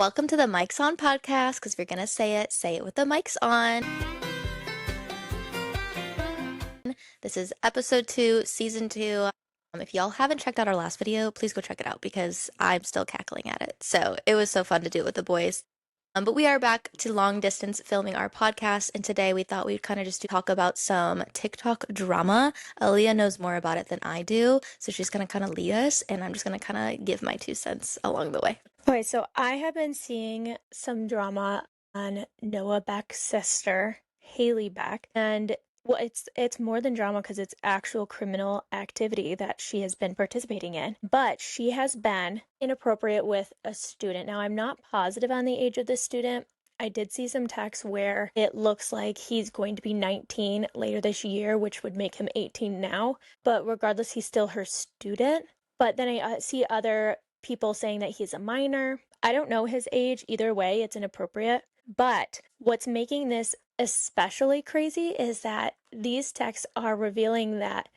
Welcome to the Mics On podcast, because if you're going to say it with the mics on. This is episode 2, season 2. If y'all haven't checked out our last video, please go check it out because I'm still cackling at it. So it was so fun to do it with the boys. But we are back to long distance filming our podcast, and today we thought we'd kind of just talk about some TikTok drama. Aaliyah knows more about it than I do, so she's going to kind of lead us, and I'm just going to kind of give my 2 cents along the way. Okay, so I have been seeing some drama on Noah Beck's sister, Haley Beck, and well, it's more than drama because it's actual criminal activity that she has been participating in. But she has been inappropriate with a student. Now, I'm not positive on the age of this student. I did see some texts where it looks like he's going to be 19 later this year, which would make him 18 now. But regardless, he's still her student. But then I see other people saying that he's a minor. I don't know his age. Either way, it's inappropriate. But what's making this especially crazy is that these texts are revealing that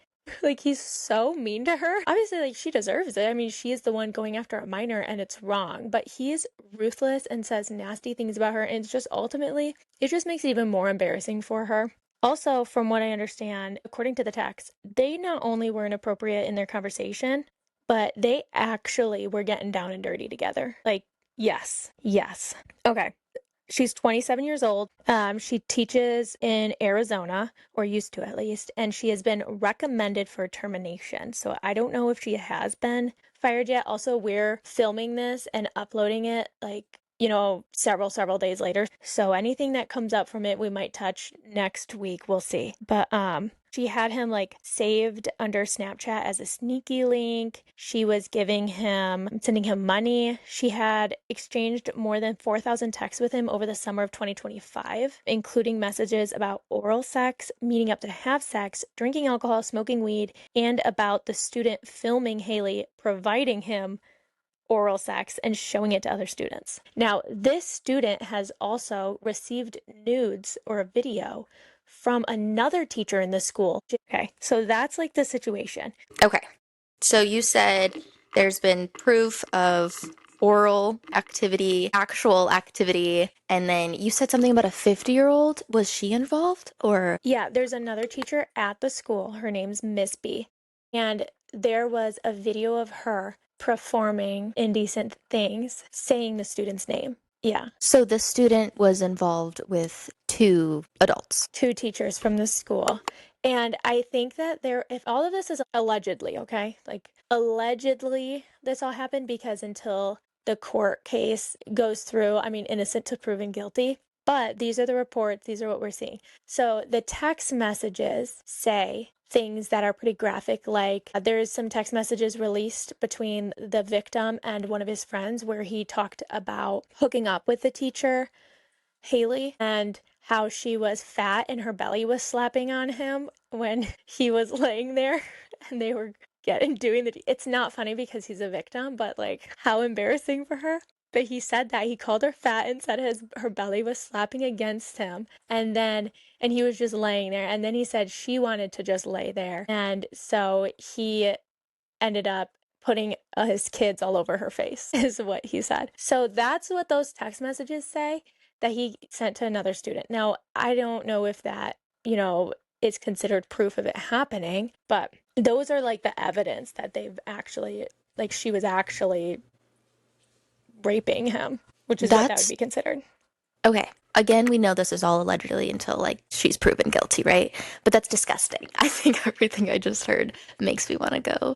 like he's so mean to her. Obviously, like she deserves it. I mean, she is the one going after a minor and it's wrong, but he's ruthless and says nasty things about her, and it's just ultimately it just makes it even more embarrassing for her. Also, from what I understand, according to the text, they not only were inappropriate in their conversation, but they actually were getting down and dirty together. Like, yes. Okay. She's 27 years old. She teaches in Arizona, or used to at least, and she has been recommended for termination. So I don't know if she has been fired yet. Also, we're filming this and uploading it several days later. So anything that comes up from it, we might touch next week. We'll see. But she had him like saved under Snapchat as a sneaky link. She was sending him money. She had exchanged more than 4,000 texts with him over the summer of 2025, including messages about oral sex, meeting up to have sex, drinking alcohol, smoking weed, and about the student filming Haley providing him oral sex and showing it to other students. Now, this student has also received nudes or a video from another teacher in the school. Okay, so that's like the situation. Okay, so you said there's been proof of oral activity, actual activity, and then you said something about a 50-year-old. Was she involved, or? Yeah, there's another teacher at the school. Her name's Miss B. And there was a video of her performing indecent things, saying the student's name. Yeah. So the student was involved with 2 adults. 2 teachers from the school. And I think that if all of this is allegedly, okay, like allegedly this all happened, because until the court case goes through, I mean, innocent to proven guilty. But these are the reports. These are what we're seeing. So the text messages say things that are pretty graphic, like there's some text messages released between the victim and one of his friends where he talked about hooking up with the teacher, Haley, and how she was fat and her belly was slapping on him when he was laying there and they were it's not funny because he's a victim, but like how embarrassing for her. But he said that he called her fat and said her belly was slapping against him, and he was just laying there, and then he said she wanted to just lay there, and so he ended up putting his kids all over her face is what he said. So that's what those text messages say that he sent to another student. Now, I don't know if that, is considered proof of it happening, but those are like the evidence that they've actually, like she was actually raping him, which is what that would be considered. Okay. Again, we know this is all allegedly until like she's proven guilty, right? But that's disgusting. I think everything I just heard makes me want to go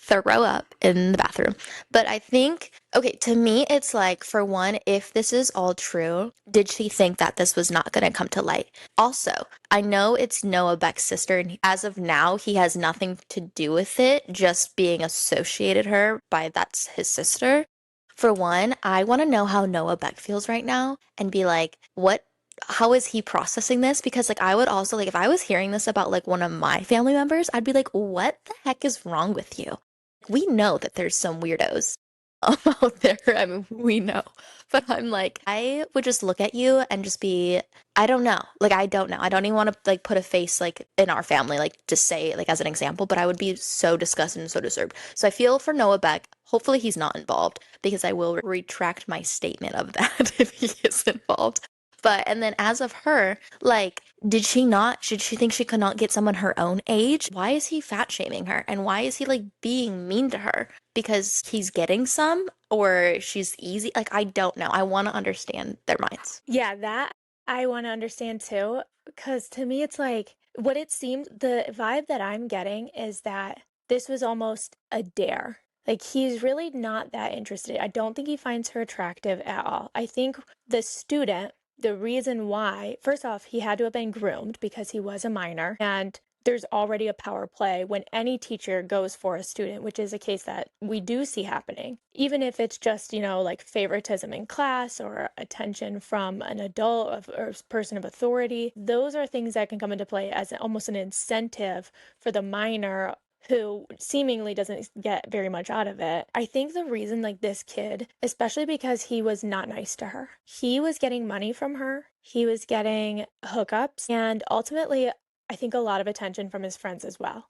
throw up in the bathroom. But I think, okay, to me, it's like, for one, if this is all true, did she think that this was not going to come to light? Also, I know it's Noah Beck's sister, and as of now, he has nothing to do with it, just being associated her by that's his sister. For one, I want to know how Noah Beck feels right now and be like, how is he processing this? Because like I would also like if I was hearing this about like one of my family members, I'd be like, what the heck is wrong with you? We know that there's some weirdos out there. I mean, we know. But I'm like, I would just look at you and just be, I don't know. Like, I don't know. I don't even want to like put a face like in our family, like just say like as an example, but I would be so disgusted and so disturbed. So I feel for Noah Beck. Hopefully he's not involved because I will retract my statement of that if he is involved. But and then as of her, like, did she not, should she think she could not get someone her own age? Why is he fat shaming her? And why is he like being mean to her? Because he's getting some or she's easy? Like, I don't know. I want to understand their minds. Yeah, that I want to understand too, because to me, it's like what it seems, the vibe that I'm getting is that this was almost a dare. Like, he's really not that interested. I don't think he finds her attractive at all. I think the student, the reason why, first off, he had to have been groomed because he was a minor. And there's already a power play when any teacher goes for a student, which is a case that we do see happening. Even if it's just, like favoritism in class or attention from an adult or person of authority, those are things that can come into play as almost an incentive for the minor who seemingly doesn't get very much out of it. I think the reason, like this kid, especially because he was not nice to her, he was getting money from her, he was getting hookups, and ultimately, I think a lot of attention from his friends as well.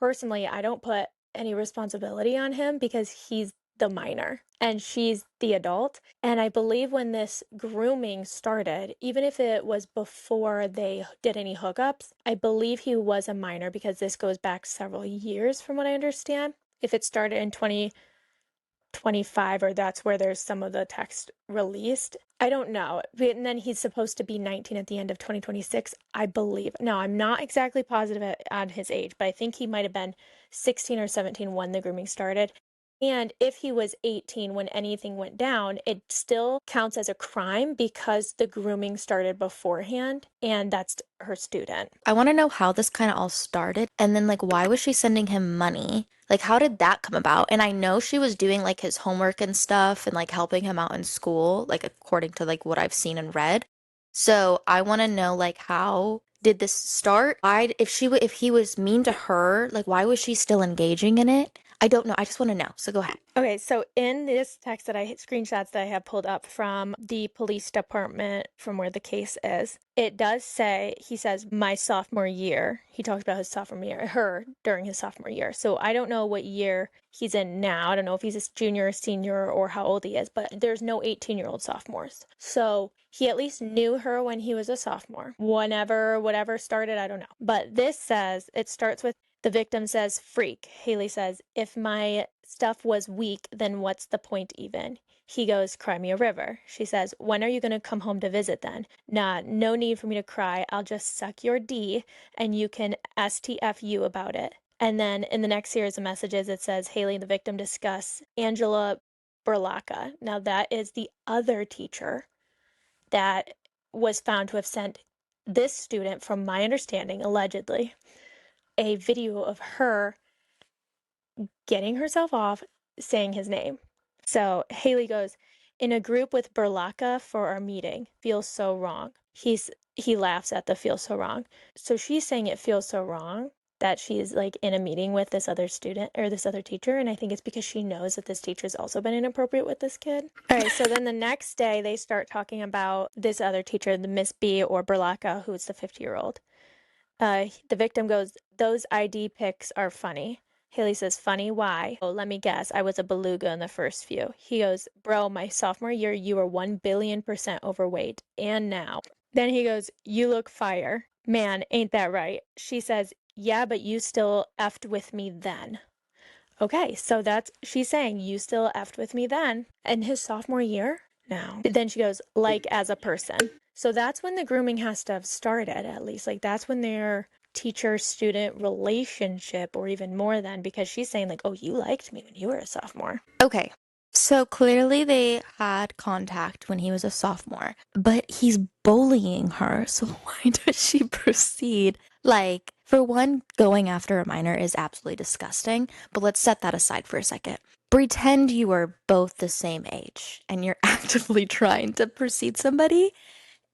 Personally, I don't put any responsibility on him because he's the minor and she's the adult. And I believe when this grooming started, even if it was before they did any hookups, I believe he was a minor because this goes back several years from what I understand. If it started in 2025 or that's where there's some of the text released. I don't know. And then he's supposed to be 19 at the end of 2026, I believe. No, I'm not exactly positive on his age, but I think he might have been 16 or 17 when the grooming started. And if he was 18 when anything went down, it still counts as a crime because the grooming started beforehand, and that's her student. I want to know how this kind of all started. And then, like, why was she sending him money? Like, how did that come about? And I know she was doing like his homework and stuff and like helping him out in school, like, according to like what I've seen and read. So I want to know, like, how did this start? Why, if he was mean to her, like, why was she still engaging in it? I don't know. I just want to know. So go ahead. Okay, so in this text screenshots that I have pulled up from the police department from where the case is, it does say, he says, my sophomore year. He talks about his sophomore year, her during his sophomore year. So I don't know what year he's in now. I don't know if he's a junior or senior or how old he is, but there's no 18-year-old sophomores. So he at least knew her when he was a sophomore. Whatever started, I don't know. But this says, it starts with, the victim says, freak. Haley says, if my stuff was weak, then what's the point even? He goes, cry me a river. She says, when are you going to come home to visit then? Nah, no need for me to cry. I'll just suck your D and you can STFU about it. And then in the next series of messages, it says, Haley and the victim discuss Angela Berlacca. Now, that is the other teacher that was found to have sent this student, from my understanding, allegedly, a video of her getting herself off saying his name. So Haley goes, in a group with Berlacca for our meeting. Feels so wrong. He laughs at the feel so wrong. So she's saying it feels so wrong that she's like in a meeting with this other student or this other teacher. And I think it's because she knows that this teacher's also been inappropriate with this kid. All right. So then the next day they start talking about this other teacher, the Miss B or Berlacca, who's the 50-year-old. The victim goes, those ID pics are funny. Haley says, funny? Why? Oh, let me guess. I was a beluga in the first few. He goes, bro, my sophomore year, you were 1 billion% overweight. And now. Then he goes, you look fire. Man, ain't that right? She says, yeah, but you still effed with me then. Okay, so she's saying, you still effed with me then. In his sophomore year? No. Then she goes, like as a person. So that's when the grooming has to have started, at least. Like that's when their teacher-student relationship, or even more than, because she's saying like, oh, you liked me when you were a sophomore. Okay. So clearly they had contact when he was a sophomore, but he's bullying her. So why does she proceed? Like, for one, going after a minor is absolutely disgusting, but let's set that aside for a second. Pretend you are both the same age and you're actively trying to precede somebody.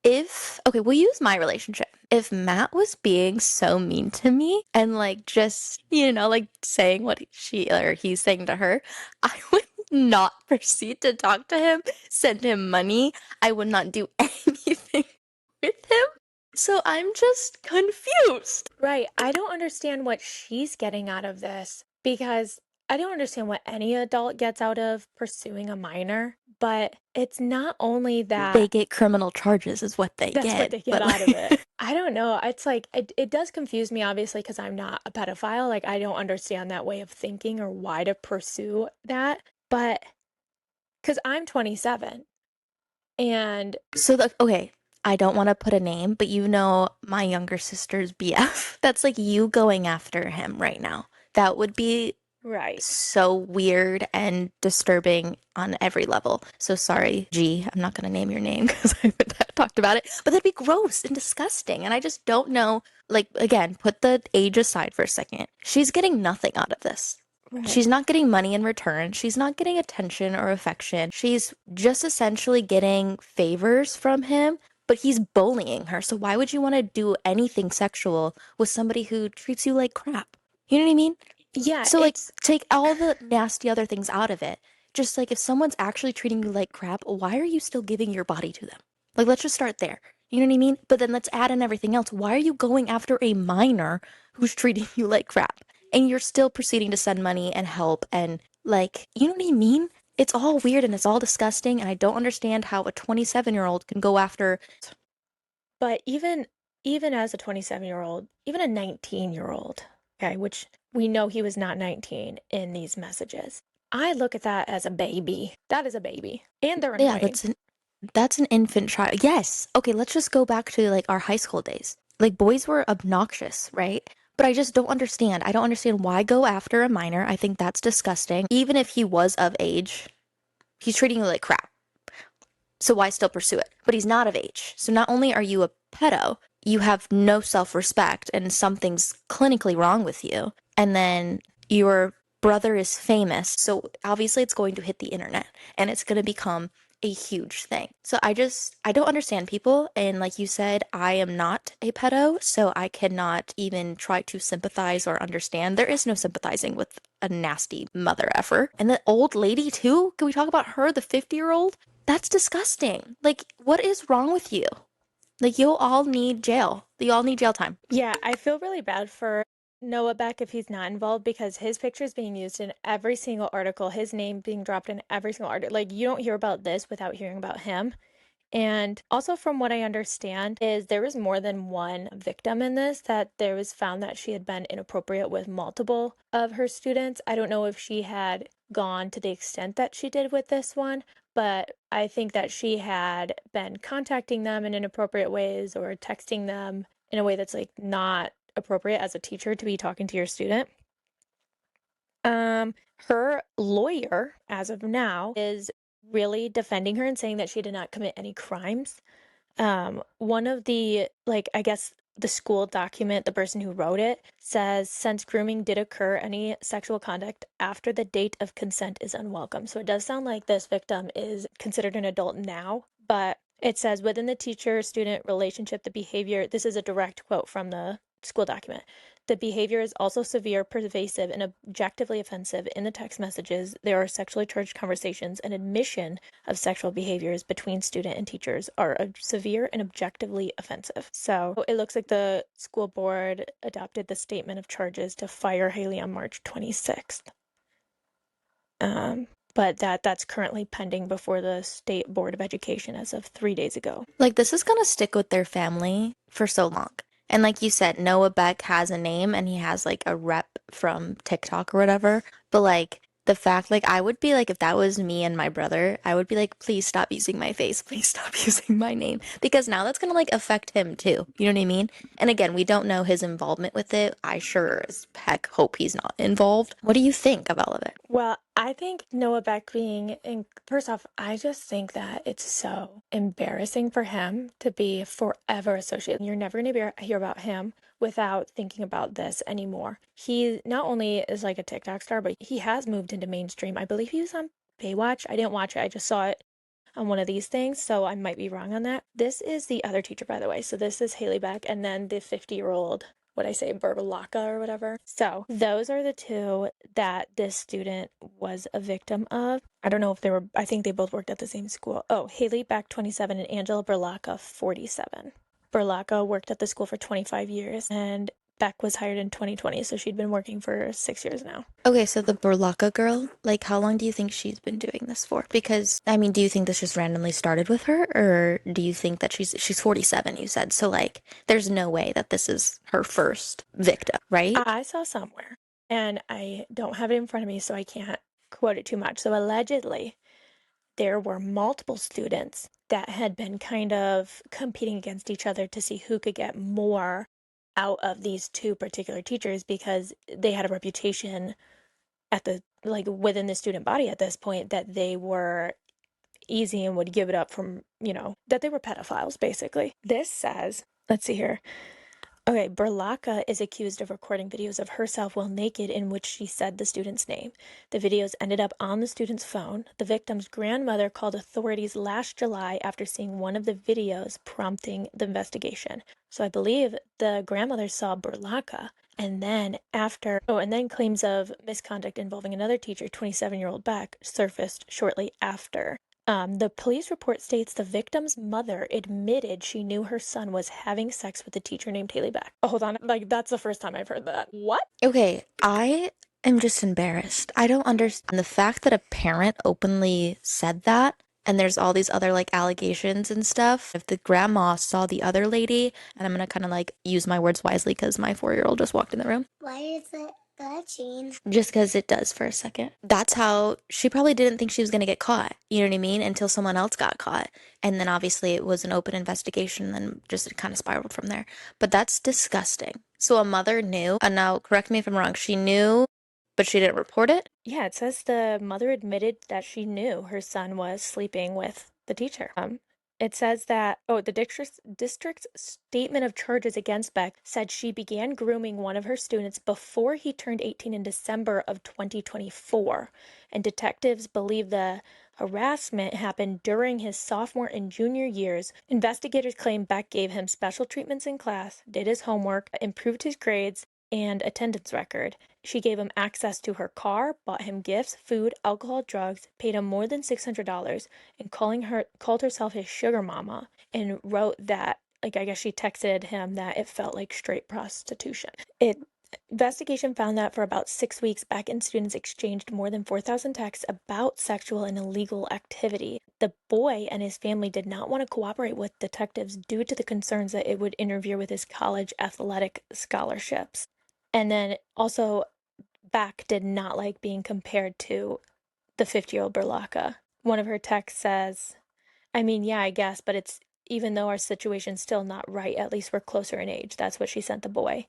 Okay, we'll use my relationship. If Matt was being so mean to me and like just, like saying what she or he's saying to her, I would not proceed to talk to him, send him money. I would not do anything with him. So I'm just confused. Right. I don't understand what she's getting out of this because I don't understand what any adult gets out of pursuing a minor, but it's not only They that get criminal charges, is what they that's what get. they get But out of it. like, I don't know. It's like it does confuse me, obviously, because I'm not a pedophile. Like, I don't understand that way of thinking or why to pursue that. But because I'm 27 and so okay, I don't want to put a name, but you know my younger sister's BF. That's like you going after him right now. That would be right. so weird and disturbing on every level. So sorry, G. I'm not going to name your name because I haven't talked about it, but that'd be gross and disgusting. And I just don't know. Like, again, put the age aside for a second. She's getting nothing out of this. Right. She's not getting money in return. She's not getting attention or affection. She's just essentially getting favors from him, but he's bullying her. So why would you want to do anything sexual with somebody who treats you like crap? You know what I mean? Yeah, So, like, it's take all the nasty other things out of it. Just like if someone's actually treating you like crap, why are you still giving your body to them? Like, let's just start there. You know what I mean? But then let's add in everything else. Why are you going after a minor who's treating you like crap? And you're still proceeding to send money and help and, like, you know what I mean? It's all weird and it's all disgusting. And I don't understand how a 27-year-old can go after. but even as a 27-year-old, even a 19-year-old, okay, which we know he was not 19 in these messages. I look at that as a baby. That is a baby. And they're Yeah, annoying. that's an infant child. Yes. Okay, let's just go back to like our high school days. Like boys were obnoxious, right? But I just don't understand. I don't understand why go after a minor. I think that's disgusting. Even if he was of age, he's treating you like crap. So why still pursue it? But he's not of age. So not only are you a pedo, you have no self-respect and something's clinically wrong with you. And then your brother is famous. So obviously it's going to hit the internet and it's going to become a huge thing. So I don't understand people. And like you said, I am not a pedo, so I cannot even try to sympathize or understand. There is no sympathizing with a nasty mother effer. And the old lady too? Can we talk about her, the 50-year-old? That's disgusting. Like, what is wrong with you? Like, you'll all need jail. You all need jail time. Yeah, I feel really bad for Noah Beck if he's not involved because his picture is being used in every single article, his name being dropped in every single article. Like, you don't hear about this without hearing about him. And also, from what I understand, is there was more than one victim in this, that there was found that she had been inappropriate with multiple of her students. I don't know if she had gone to the extent that she did with this one, but I think that she had been contacting them in inappropriate ways or texting them in a way that's like not appropriate as a teacher to be talking to your student. Her lawyer, as of now, is really defending her and saying that she did not commit any crimes. One of the, like, I guess the school document, the person who wrote it says, since grooming did occur, any sexual conduct after the date of consent is unwelcome. So it does sound like this victim is considered an adult now, but it says within the teacher student relationship, the behavior, this is a direct quote from the school document. The behavior is also severe, pervasive, and objectively offensive. In the text messages, there are sexually charged conversations and admission of sexual behaviors between student and teachers are severe and objectively offensive. So it looks like the school board adopted the statement of charges to fire Haley on March 26th. But that's currently pending before the State Board of Education as of 3 days ago. Like, this is gonna stick with their family for so long. And like you said, Noah Beck has a name and he has like a rep from TikTok or whatever. But like, the fact, like, I would be like, if that was me and my brother, I would be like, please stop using my face. Please stop using my name. Because now that's gonna like affect him too. You know what I mean? And again, we don't know his involvement with it. I sure as heck hope he's not involved. What do you think of all of it? Well, I think Noah Beck being in, first off, I just think that it's so embarrassing for him to be forever associated. You're never going to hear about him without thinking about this anymore. He not only is like a TikTok star, but he has moved into mainstream. I believe he was on Baywatch. I didn't watch it, I just saw it on one of these things, so I might be wrong on that. This is the other teacher, by the way. So this is Haley Beck, and then the 50-year-old, what I say, Burbalaka or whatever. So those are the two that this student was a victim of. I don't know if they were, I think they both worked at the same school. Oh, Haley Beck, 27, and Angela Berlacca, 47. Berlacca worked at the school for 25 years, and Beck was hired in 2020, so she'd been working for 6 years now. Okay, so the Burlaka girl, like, how long do you think she's been doing this for? Because, I mean, do you think this just randomly started with her, or do you think that she's 47, you said, so like, there's no way that this is her first victim, right? I saw somewhere, and I don't have it in front of me, so I can't quote it too much. So allegedly, there were multiple students that had been kind of competing against each other to see who could get more out of these two particular teachers because they had a reputation at the like within the student body at this point that they were easy and would give it up from, that they were pedophiles basically. This says, let's see here. Okay, Berlacca is accused of recording videos of herself while naked in which she said the student's name. The videos ended up on the student's phone. The victim's grandmother called authorities last July after seeing one of the videos, prompting the investigation. So I believe the grandmother saw Berlacca, and then claims of misconduct involving another teacher, 27-year-old Beck, surfaced shortly after. The police report states the victim's mother admitted she knew her son was having sex with a teacher named Haley Beck. Oh, hold on. Like, that's the first time I've heard that. What? Okay, I am just embarrassed. I don't understand the fact that a parent openly said that, and there's all these other like allegations and stuff. If the grandma saw the other lady, and I'm gonna kind of like use my words wisely because my 4-year-old just walked in the room. Why is it touching? Just because it does for a second. That's how she probably didn't think she was gonna get caught. You know what I mean? Until someone else got caught. And then obviously it was an open investigation, and then just kind of spiraled from there. But that's disgusting. So a mother knew, and now correct me if I'm wrong, she knew, but she didn't report it? Yeah, it says the mother admitted that she knew her son was sleeping with the teacher. It says that, the district's statement of charges against Beck said she began grooming one of her students before he turned 18 in December of 2024. And detectives believe the harassment happened during his sophomore and junior years. Investigators claim Beck gave him special treatments in class, did his homework, improved his grades, and attendance record. She gave him access to her car, bought him gifts, food, alcohol, drugs, paid him more than $600, and called herself his sugar mama, and wrote that, like, I guess she texted him that it felt like straight prostitution. Investigation found that for about 6 weeks, Beck and students exchanged more than 4,000 texts about sexual and illegal activity. The boy and his family did not want to cooperate with detectives due to the concerns that it would interfere with his college athletic scholarships. And then also, Beck did not like being compared to the 50-year-old Berlacca. One of her texts says, I mean, yeah, I guess, but it's even though our situation's still not right, at least we're closer in age. That's what she sent the boy.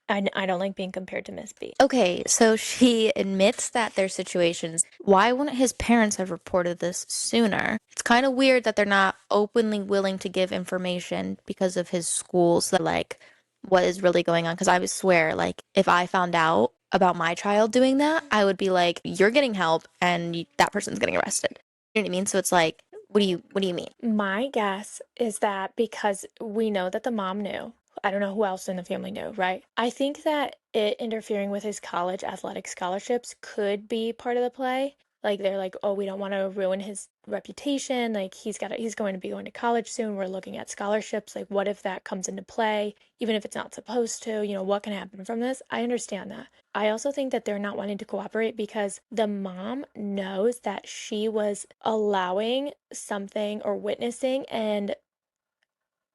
I don't like being compared to Miss B. Okay, so she admits that their situations. Why wouldn't his parents have reported this sooner? It's kind of weird that they're not openly willing to give information because of his schools, that like what is really going on. Because I would swear, like, if I found out about my child doing that, I would be like, you're getting help and that person's getting arrested. You know what I mean? So it's like, what do you mean? My guess is that because we know that the mom knew, I don't know who else in the family knew, right? I think that it interfering with his college athletic scholarships could be part of the play. Like they're like, oh, we don't want to ruin his reputation. Like he's going to be going to college soon. We're looking at scholarships. Like what if that comes into play, even if it's not supposed to, what can happen from this? I understand that. I also think that they're not wanting to cooperate because the mom knows that she was allowing something or witnessing and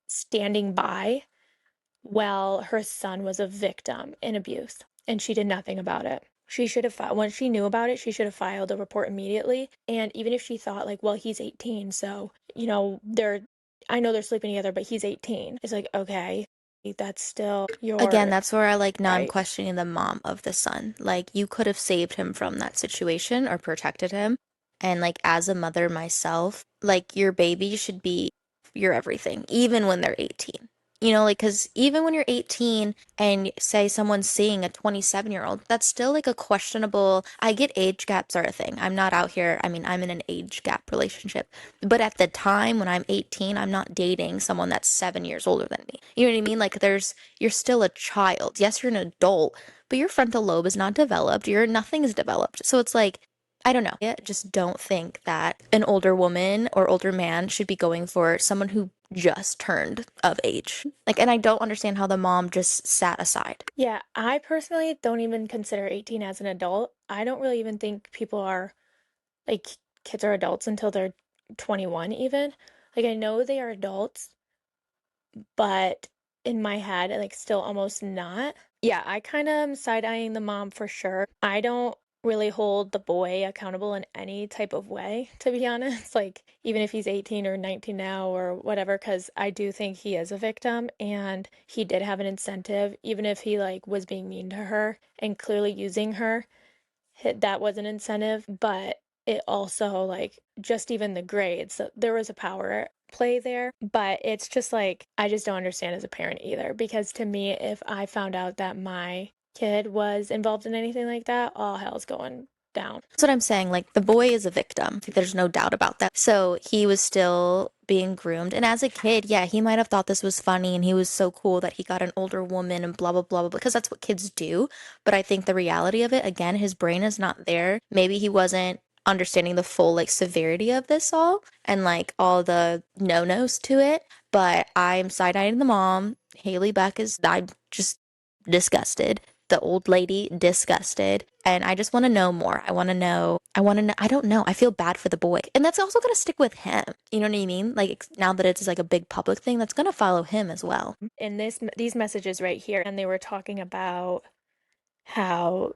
standing by while her son was a victim in abuse, and she did nothing about it. She should have filed, once she knew about it, she should have filed a report immediately. And even if she thought, like, well, he's 18, so, I know they're sleeping together, but he's 18. It's like, okay, that's still Again, your that's where I like now I'm right. questioning the mom of the son. Like you could have saved him from that situation or protected him. And like as a mother myself, like your baby should be your everything, even when they're 18. You know, like because even when you're 18 and say someone's seeing a 27-year-old, that's still like a questionable. I get age gaps are a thing. I'm not out here. I mean, I'm in an age gap relationship. But at the time when I'm 18, I'm not dating someone that's 7 years older than me. You know what I mean? Like you're still a child. Yes, you're an adult, but your frontal lobe is not developed. Nothing is developed. So it's like, I don't know. I just don't think that an older woman or older man should be going for someone who just turned of age. Like, and I don't understand how the mom just sat aside. Yeah, I personally don't even consider 18 as an adult. I don't really even think people are like kids are adults until they're 21 even. Like I know they are adults, but in my head, like still almost not. Yeah, I kind of am side-eyeing the mom for sure. I don't really hold the boy accountable in any type of way, to be honest. Like even if he's 18 or 19 now or whatever, because I do think he is a victim and he did have an incentive, even if he like was being mean to her and clearly using her that was an incentive, but it also like just even the grades. So there was a power play there, but it's just like I just don't understand as a parent either because to me if I found out that my kid was involved in anything like that, all hell's going down. That's what I'm saying. Like, the boy is a victim. There's no doubt about that. So he was still being groomed. And as a kid, yeah, he might have thought this was funny and he was so cool that he got an older woman and blah, blah, blah, blah, because that's what kids do. But I think the reality of it, again, his brain is not there. Maybe he wasn't understanding the full, like, severity of this all and, like, all the no nos to it. But I'm side eyeing the mom. Haley Beck is, I'm just disgusted, the old lady disgusted, and I just want to know more. I want to know, I don't know, I feel bad for the boy, and that's also going to stick with him, you know what I mean? Like, now that it's like a big public thing, that's going to follow him as well. In these messages right here and they were talking about how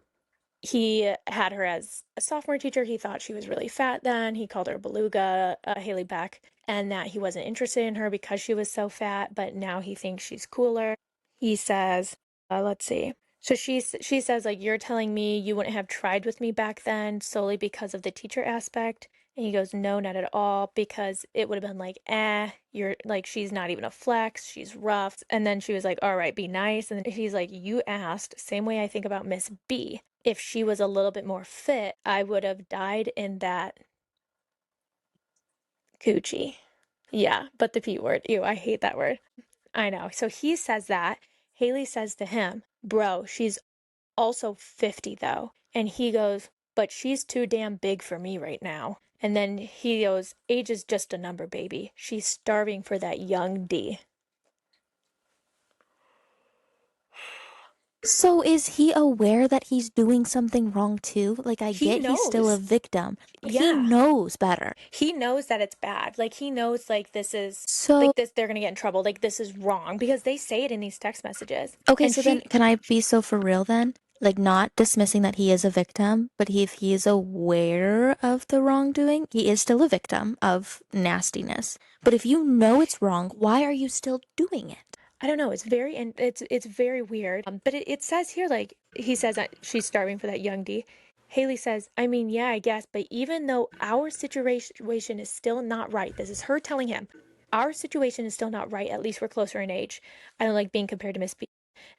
he had her as a sophomore teacher. He thought she was really fat then. He called her Beluga, Haley Beck, and that he wasn't interested in her because she was so fat, but now he thinks she's cooler. He says, let's see. So she says like you're telling me you wouldn't have tried with me back then solely because of the teacher aspect. And he goes, no, not at all, because it would have been like, you're like, she's not even a flex, she's rough. And then she was like, all right, be nice. And then he's like, you asked, same way I think about Miss B. If she was a little bit more fit, I would have died in that coochie. Yeah, but the P word. Ew, I hate that word. I know. So he says that. Haley says to him, bro, she's also 50 though. And he goes, but she's too damn big for me right now. And then he goes, age is just a number, baby. She's starving for that young D. So is he aware that he's doing something wrong too? Like, I He get he's still a knows. victim, but he Yeah. knows better. He knows that it's bad. Like he knows like this is So like this they're gonna get in trouble. Like this is wrong because they say it in these text messages. okay, And so then she can I be so for real then? Like, not dismissing that he is a victim, but if he is aware of the wrongdoing, he is still a victim of nastiness. But if you know it's wrong, why are you still doing it? I don't know, it's very and it's very weird. But it says here like he says that she's starving for that young D. Haley says, I mean, yeah, I guess, but even though our situation is still not right, this is her telling him, our situation is still not right, at least we're closer in age. I don't like being compared to Miss B.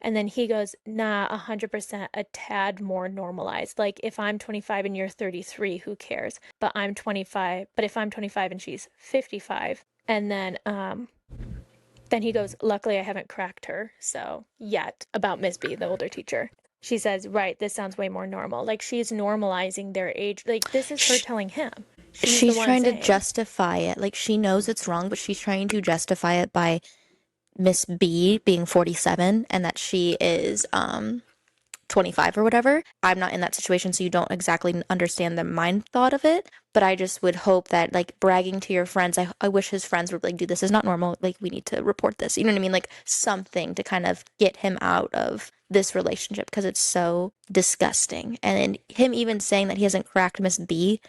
And then he goes, nah, 100% a tad more normalized. Like if I'm 25 and you're 33, who cares? But I'm 25, but if I'm 25 and she's 55, and then he goes, luckily I haven't cracked her, so yet about Miss B, the older teacher. She says, right, this sounds way more normal. Like she's normalizing their age. Like this is her Sh- telling him. She's the she's one trying to saying. justify it. Like, she knows it's wrong, but she's trying to justify it by Miss B being 47 and that she is 25 or whatever. I'm not in that situation, so you don't exactly understand the mind thought of it. But I just would hope that, like, bragging to your friends, I wish his friends would, like, do this is not normal. Like, we need to report this. You know what I mean? Like, something to kind of get him out of this relationship because it's so disgusting. And him even saying that he hasn't cracked Miss B.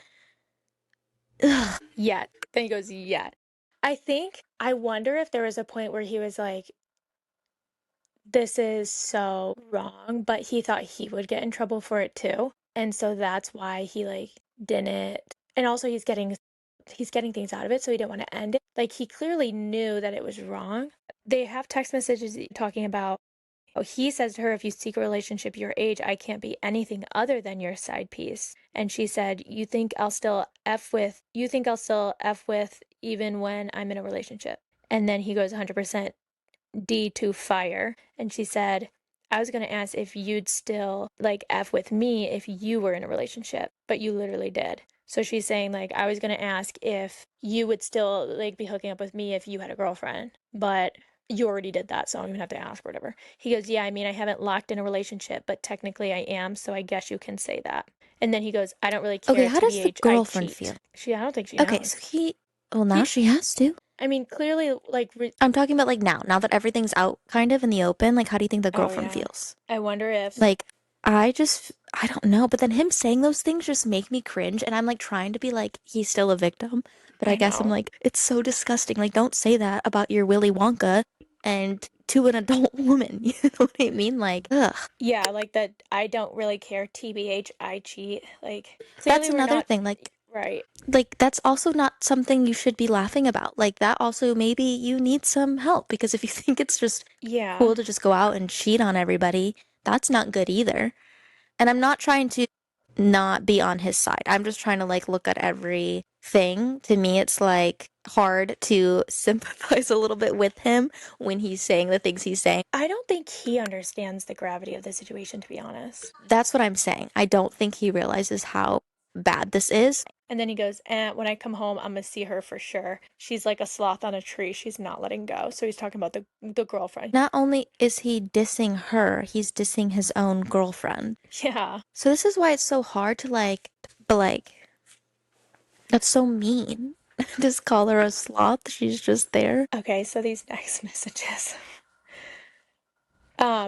Ugh. Yet. Then he goes, yet. I wonder if there was a point where he was like, this is so wrong, but he thought he would get in trouble for it too. And so that's why he like didn't. And also he's getting things out of it, so he didn't want to end it. Like he clearly knew that it was wrong. They have text messages talking about oh, he says to her, if you seek a relationship your age, I can't be anything other than your side piece. And she said, you think I'll still F with even when I'm in a relationship. And then he goes 100% D to fire. And she said, I was gonna ask if you'd still like F with me if you were in a relationship, but you literally did. So she's saying like I was gonna ask if you would still like be hooking up with me if you had a girlfriend, but you already did that, so I don't even have to ask or whatever. He goes, yeah, I mean, I haven't locked in a relationship, but technically I am, so I guess you can say that. And then he goes, I don't really Okay, care, how does the TBH, I girlfriend feel? cheat. I don't think she Okay, so knows. well, now He, she has to. I mean, clearly, like, I'm talking about like now that everything's out kind of in the open, like how do you think the oh girlfriend yeah. feels? I wonder if, Like, I don't know, but then him saying those things just make me cringe, and I'm like trying to be like, he's still a victim, but I I guess I'm know. like, it's so disgusting. Like, don't say that about your Willy Wonka and to an adult woman. You know what I mean? Like, ugh. Yeah, like that, I don't really care, TBH, I cheat. Like, That's clearly we're another not, thing. right. Like that's also not something you should be laughing about. Like that also maybe you need some help because if you think it's just Yeah. cool to just go out and cheat on everybody, that's not good either. And I'm not trying to not be on his side. I'm just trying to like look at everything. To me, it's like hard to sympathize a little bit with him when he's saying the things he's saying. I don't think he understands the gravity of the situation, to be honest. That's what I'm saying. I don't think he realizes how bad this is. And then he goes, when I come home, I'm gonna see her for sure. She's like a sloth on a tree. She's not letting go. So he's talking about the girlfriend. Not only is he dissing her, he's dissing his own girlfriend. Yeah. So this is why it's so hard to but that's so mean. Just call her a sloth. She's just there. Okay, so these next messages.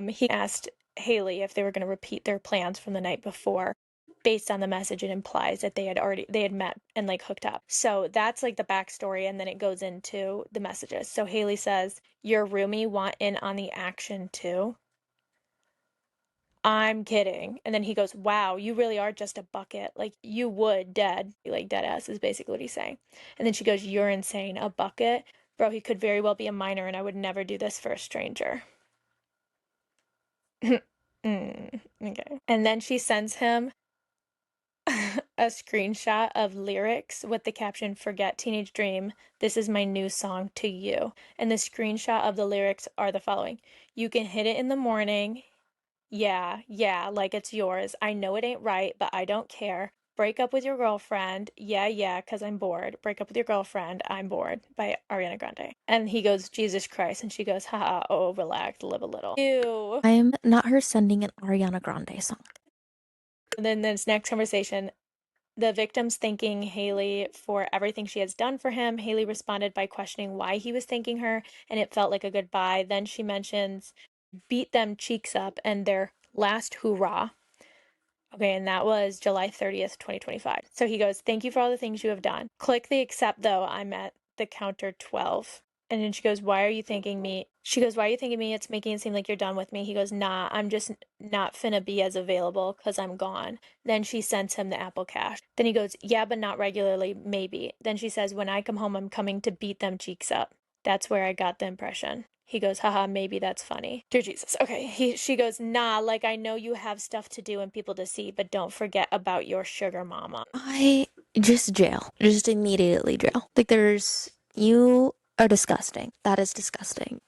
He asked Haley if they were gonna repeat their plans from the night before. Based on the message, it implies that they had met and like hooked up. So that's like the backstory, and then it goes into the messages. So Haley says, "Your roomie want in on the action too." I'm kidding. And then he goes, wow, you really are just a bucket. Like, you would dead. Like, dead ass is basically what he's saying. And then she goes, you're insane. A bucket? Bro, he could very well be a minor, and I would never do this for a stranger. Okay. And then she sends him a screenshot of lyrics with the caption, Forget Teenage Dream. This is my new song to you. And the screenshot of the lyrics are the following: You can hit it in the morning. Yeah, yeah, like it's yours. I know it ain't right, but I don't care. Break up with your girlfriend. Yeah, yeah, 'cause I'm bored. Break up with your girlfriend. I'm bored by Ariana Grande. And he goes, Jesus Christ. And she goes, haha, oh, relax, live a little. Ew. I'm not her sending an Ariana Grande song. And then this next conversation, the victim's thanking Haley for everything she has done for him. Haley responded by questioning why he was thanking her, and it felt like a goodbye. Then she mentions beat them cheeks up and their last hoorah. Okay, and that was July 30th, 2025. So he goes, thank you for all the things you have done. Click the accept though. I'm at the counter 12. And then she goes, why are you thanking me? She goes, why are you thanking me? It's making it seem like you're done with me. He goes, nah, I'm just not finna be as available because I'm gone. Then she sends him the Apple Cash. Then he goes, yeah, but not regularly, maybe. Then she says, when I come home, I'm coming to beat them cheeks up. That's where I got the impression. He goes, haha, maybe that's funny. Dear Jesus. Okay. She goes, nah, like I know you have stuff to do and people to see, but don't forget about your sugar mama. I just jail. Just immediately jail. Like you are disgusting. That is disgusting.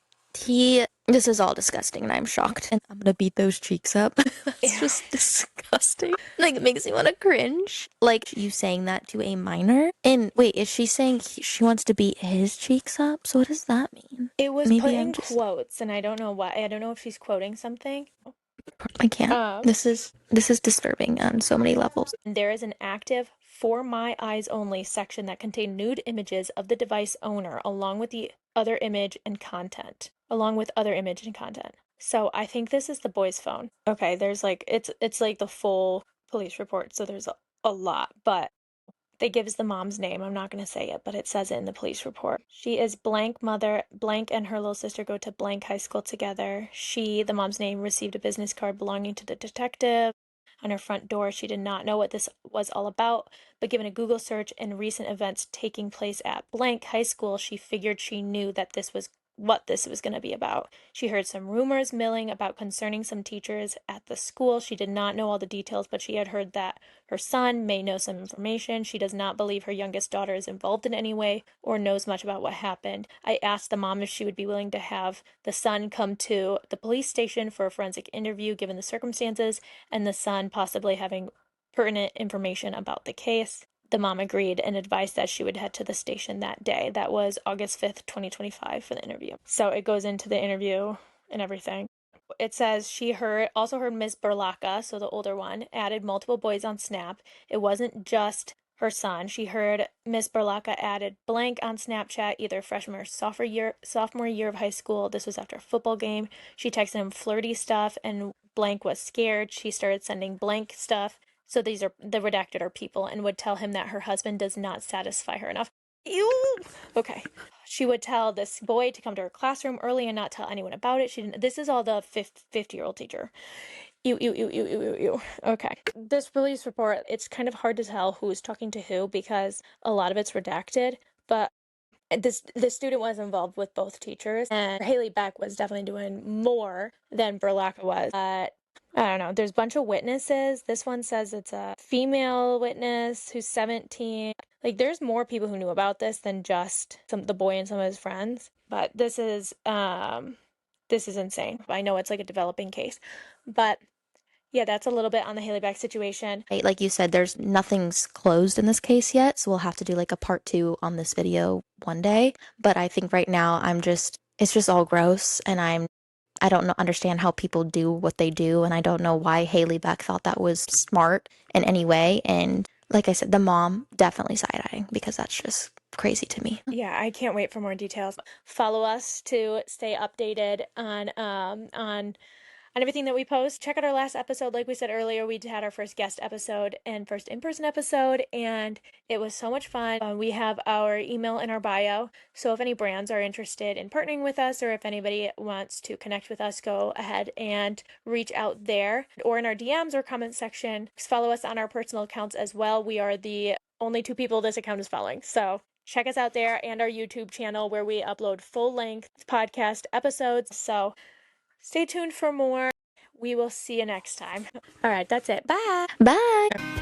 This is all disgusting and I'm shocked. And I'm gonna beat those cheeks up. That's Yeah. just disgusting. Like it makes me want to cringe. Like you saying that to a minor? And wait, is she saying she wants to beat his cheeks up? So what does that mean? It was put Maybe I'm in just quotes, and I don't know why. I don't know if she's quoting something. I can't. Um, This is disturbing on so many levels. there is an active "For My Eyes Only" section that contain nude images of the device owner along with the other image and content. Along with other image and content. So I think this is the boy's phone. Okay, there's like it's like the full police report, so there's a lot, but they gives the mom's name. I'm not going to say it, but it says it in the police report. She is blank mother. Blank and her little sister go to blank high school together. She, the mom's name, received a business card belonging to the detective on her front door. She did not know what this was all about, but given a Google search and recent events taking place at blank high school, she figured she knew that this was what this was going to be about. She heard some rumors milling about concerning some teachers at the school. She did not know all the details, but she had heard that her son may know some information. She does not believe her youngest daughter is involved in any way or knows much about what happened. I asked the mom if she would be willing to have the son come to the police station for a forensic interview given the circumstances, and the son possibly having pertinent information about the case. The mom agreed and advised that she would head to the station that day. That was August 5th, 2025 for the interview. So it goes into the interview and everything. It says she also heard Miss Berlacca, so the older one, added multiple boys on Snap. It wasn't just her son. She heard Miss Berlacca added blank on Snapchat either freshman or sophomore year of high school. This was after a football game. She texted him flirty stuff and blank was scared. She started sending blank stuff. So these are the redacted are people, and would tell him that her husband does not satisfy her enough. Ew. Okay. She would tell this boy to come to her classroom early and not tell anyone about it. She didn't. This is all the 50-year-old teacher. Ew, ew, ew, ew, ew, ew, ew. Okay. This police report, it's kind of hard to tell who's talking to who because a lot of it's redacted, but the student was involved with both teachers, and Haley Beck was definitely doing more than Berlacca was. But I don't know. There's a bunch of witnesses. This one says it's a female witness who's 17. Like, there's more people who knew about this than just the boy and some of his friends. But this is insane. I know it's like a developing case, but yeah, that's a little bit on the Haley Beck situation. Right, like you said, there's nothing's closed in this case yet, so we'll have to do like a part two on this video one day. But I think right now it's just all gross, and I don't know, understand how people do what they do, and I don't know why Haley Beck thought that was smart in any way. And like I said, the mom definitely side-eyeing because that's just crazy to me. Yeah, I can't wait for more details. Follow us to stay updated on everything that we post. Check out our last episode. Like we said earlier, we had our first guest episode and first in-person episode, and it was so much fun. We have our email in our bio, so if any brands are interested in partnering with us, or if anybody wants to connect with us, go ahead and reach out there or in our DMs or comment section. Just follow us on our personal accounts as well. We are the only two people this account is following, so check us out there, and our YouTube channel where we upload full-length podcast episodes. So stay tuned for more. We will see you next time. All right, that's it. Bye. Bye.